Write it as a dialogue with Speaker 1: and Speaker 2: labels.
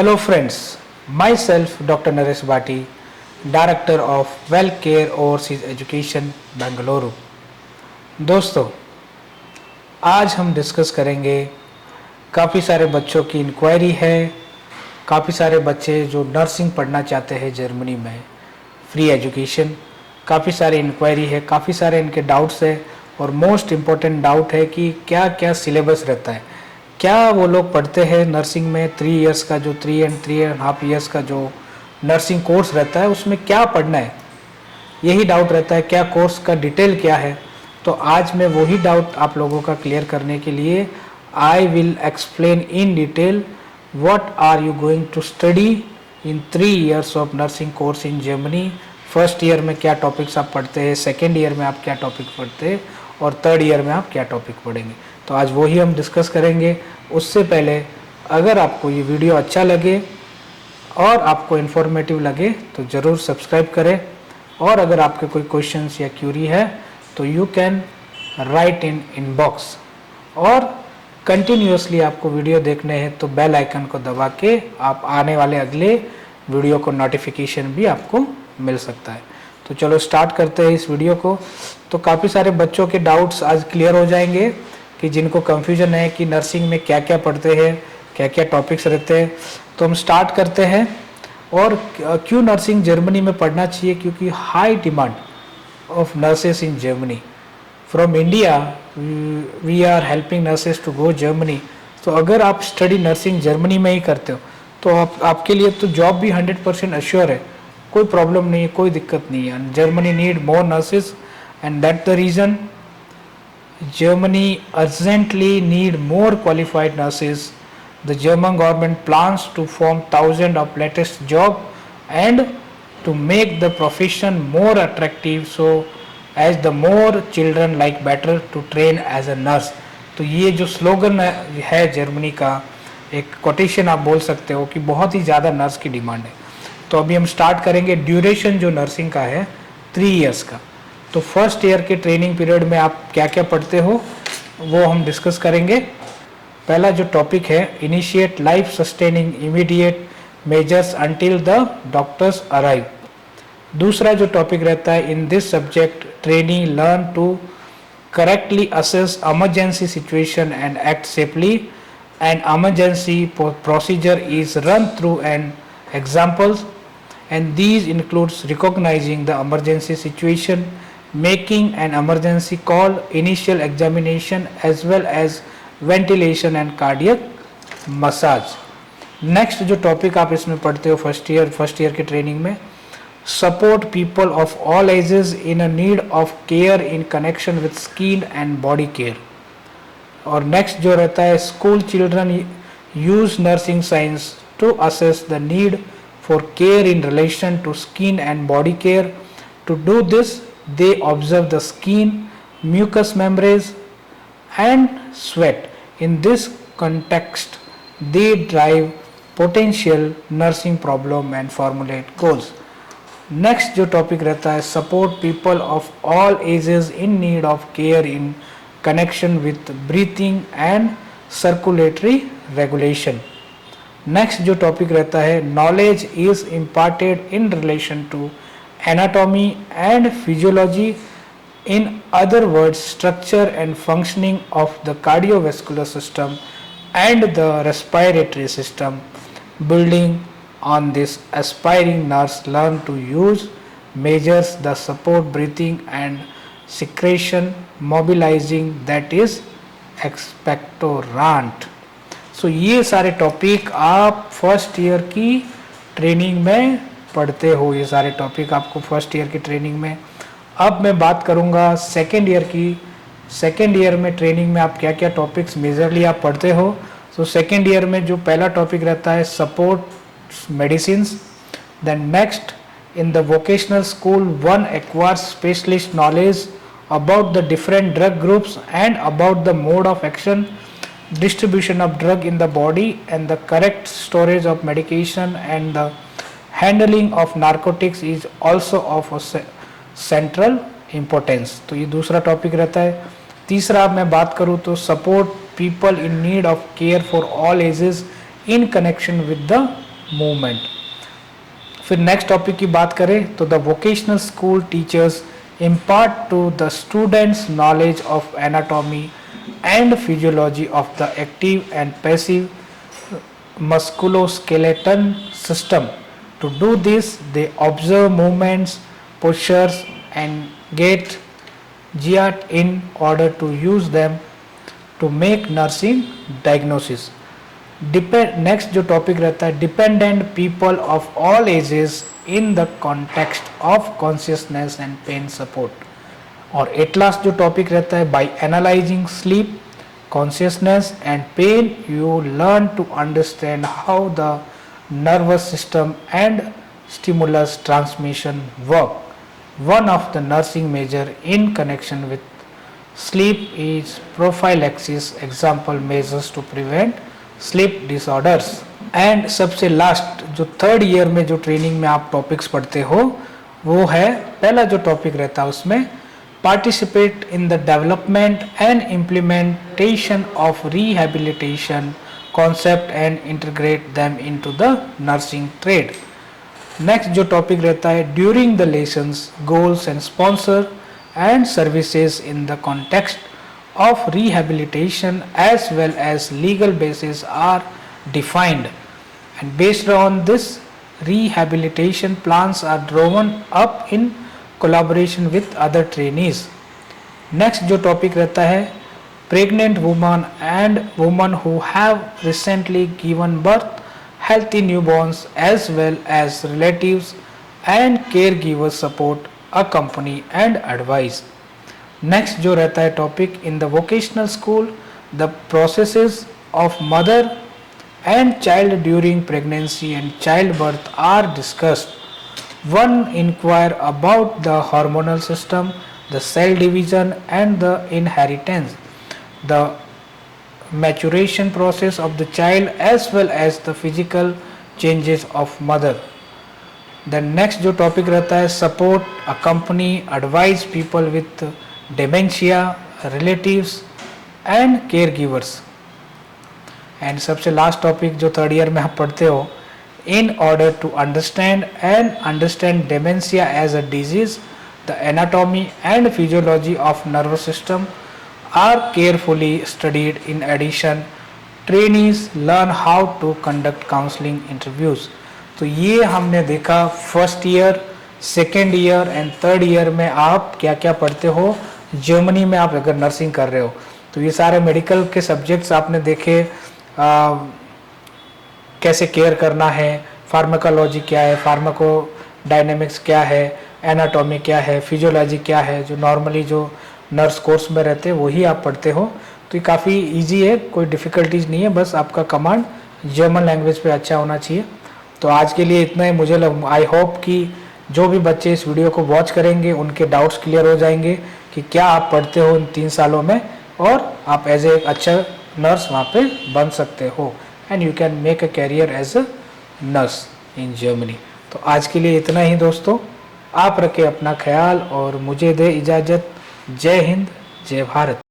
Speaker 1: Hello friends, myself Dr. Naresh Bhati, Director of Well Care Overseas Education, Bengaluru. दोस्तों, आज हम discuss करेंगे काफ़ी सारे बच्चों की इंक्वायरी है, काफ़ी सारे बच्चे जो नर्सिंग पढ़ना चाहते हैं जर्मनी में, फ्री एजुकेशन, काफ़ी सारे इंक्वायरी है, काफ़ी सारे इनके डाउट्स है और मोस्ट इम्पोर्टेंट डाउट है कि क्या क्या सिलेबस रहता है, क्या वो लोग पढ़ते हैं नर्सिंग में 3 इयर्स का जो 3.5 इयर्स का जो नर्सिंग कोर्स रहता है उसमें क्या पढ़ना है, यही डाउट रहता है। क्या कोर्स का डिटेल क्या है, तो आज मैं वही डाउट आप लोगों का क्लियर करने के लिए I will explain in detail what are you going to study in 3 years of nursing course in Germany. First year में क्या टॉपिक्स आप पढ़ते हैं, सेकेंड ईयर में आप क्या टॉपिक पढ़ते हैं और थर्ड ईयर में आप क्या टॉपिक पढ़ेंगे, तो आज वही हम डिस्कस करेंगे। उससे पहले अगर आपको ये वीडियो अच्छा लगे और आपको इन्फॉर्मेटिव लगे तो ज़रूर सब्सक्राइब करें, और अगर आपके कोई क्वेश्चंस या क्यूरी है तो you can write in inbox, और कंटिन्यूसली आपको वीडियो देखने हैं तो बेल आइकन को दबा के आप आने वाले अगले वीडियो को नोटिफिकेशन भी आपको मिल सकता है। तो चलो स्टार्ट करते हैं इस वीडियो को। तो काफ़ी सारे बच्चों के डाउट्स आज क्लियर हो जाएंगे कि जिनको कंफ्यूजन है कि नर्सिंग में क्या क्या पढ़ते हैं, क्या क्या टॉपिक्स रहते हैं। तो हम स्टार्ट करते हैं। और क्यों नर्सिंग जर्मनी में पढ़ना चाहिए, क्योंकि high demand of nurses in Germany from India, we are helping nurses to go Germany. तो अगर आप स्टडी नर्सिंग जर्मनी में ही करते हो तो आपके लिए तो जॉब भी 100% अश्योर है, कोई प्रॉब्लम नहीं है, कोई दिक्कत नहीं है। Germany need more nurses and that the reason Germany urgently need more qualified nurses. The German government plans to form thousands of latest job and to make the profession more attractive, so as the more children like better to train as a nurse. तो ये जो slogan है Germany का, एक quotation आप बोल सकते हो कि बहुत ही ज़्यादा नर्स की डिमांड है। तो अभी हम स्टार्ट करेंगे। ड्यूरेशन जो नर्सिंग का है 3 इयर्स का। तो फर्स्ट ईयर के ट्रेनिंग पीरियड में आप क्या क्या पढ़ते हो वो हम डिस्कस करेंगे। पहला जो टॉपिक है, initiate life sustaining immediate measures until the doctors arrive. दूसरा जो टॉपिक रहता है, in this subject training learn to correctly assess emergency situation and act safely, and emergency procedure is run through an examples, and these includes recognizing the emergency situation, making an emergency call, initial examination as well as ventilation and cardiac massage. Next जो topic आप इसमें पढ़ते हो first year के training में, support people of all ages in a need of care in connection with skin and body care. और next जो रहता है, school children use nursing science to assess the need for care in relation to skin and body care. To do this, they observe the skin, mucous membranes and sweat. In this context, they drive potential nursing problem and formulate goals. Next जो topic रहता है, support people of all ages in need of care in connection with breathing and circulatory regulation. Next जो topic रहता है, knowledge is imparted in relation to anatomy and physiology, in other words structure and functioning of the cardiovascular system and the respiratory system. Building on this aspiring nurse learn to use measures the support breathing and secretion mobilising that is expectorant. So ये सारे topic आप first year की training में पढ़ते हो, ये सारे topic आपको फर्स्ट ईयर की ट्रेनिंग में। अब मैं बात करूँगा सेकेंड ईयर की। सेकेंड ईयर में ट्रेनिंग में आप क्या क्या टॉपिक्स मेजरली आप पढ़ते हो। सो सेकेंड ईयर में जो पहला टॉपिक रहता है, support medicines. Then next, in the vocational school one acquires specialist knowledge about the different drug groups and about the mode of action, distribution of drug in the body and the correct storage of medication and the handling of narcotics is also of a central importance. तो ये दूसरा topic रहता है। तीसरा मैं बात करूँ तो support people in need of care for all ages in connection with the movement. फिर नेक्स्ट टॉपिक की बात करें तो the vocational school teachers impart to the students knowledge of anatomy and physiology of the active and passive musculoskeletal system. To do this, they observe movements, postures and gait in order to use them to make nursing diagnosis. Next जो topic रहता है dependent people of all ages in the context of consciousness and pain support. और at last जो topic रहता है by analysing sleep consciousness and pain, you learn to understand how the nervous system and stimulus transmission work. One of the nursing measure in connection with sleep is prophylaxis, example measures to prevent sleep disorders. And सबसे last जो third year में जो training में आप topics पढ़ते हो वो है, पहला जो टॉपिक रहता है उसमें participate in the development and implementation of rehabilitation concept and integrate them into the nursing trade. Next जो टॉपिक रहता है during the lessons goals and sponsor and services in the context of rehabilitation as well as legal basis are defined, and based on this rehabilitation plans are drawn up in collaboration with other trainees. Next जो topic रहता है pregnant women and women who have recently given birth, healthy newborns as well as relatives and caregivers support, accompany and advise. Next जो रहता है topic in the vocational school, the processes of mother and child during pregnancy and childbirth are discussed. One inquire about the hormonal system, the cell division and the inheritance, the maturation process of the child as well as the physical changes of mother. Then next जो topic रहता है support, accompany, advise people with dementia, relatives and caregivers. And सबसे last topic जो third year में आप पढ़ते हो, in order to understand dementia as a disease, the anatomy and physiology of nervous system are carefully studied. In addition, trainees learn how to conduct counseling interviews. तो ये हमने देखा first year, second year and third year में आप क्या क्या पढ़ते हो। जर्मनी में आप अगर नर्सिंग कर रहे हो तो ये सारे मेडिकल के सब्जेक्ट्स आपने देखे, कैसे केयर करना है, फार्माकोलॉजी क्या है, फार्माको डायनेमिक्स क्या है, एनाटॉमी क्या है, फिजियोलॉजी क्या है, जो नॉर्मली जो नर्स कोर्स में रहते हैं वही आप पढ़ते हो। तो ये काफ़ी इजी है, कोई डिफ़िकल्टीज नहीं है, बस आपका कमांड जर्मन लैंग्वेज पे अच्छा होना चाहिए। तो आज के लिए इतना ही। मुझे आई होप कि जो भी बच्चे इस वीडियो को वॉच करेंगे उनके डाउट्स क्लियर हो जाएंगे कि क्या आप पढ़ते हो इन 3 सालों में, और आप एज ए अच्छा नर्स वहाँ पे बन सकते हो and you can make a career as a nurse in Germany. तो आज के लिए इतना ही दोस्तों, आप रखें अपना ख्याल और मुझे दे इजाज़त। जय हिंद, जय भारत।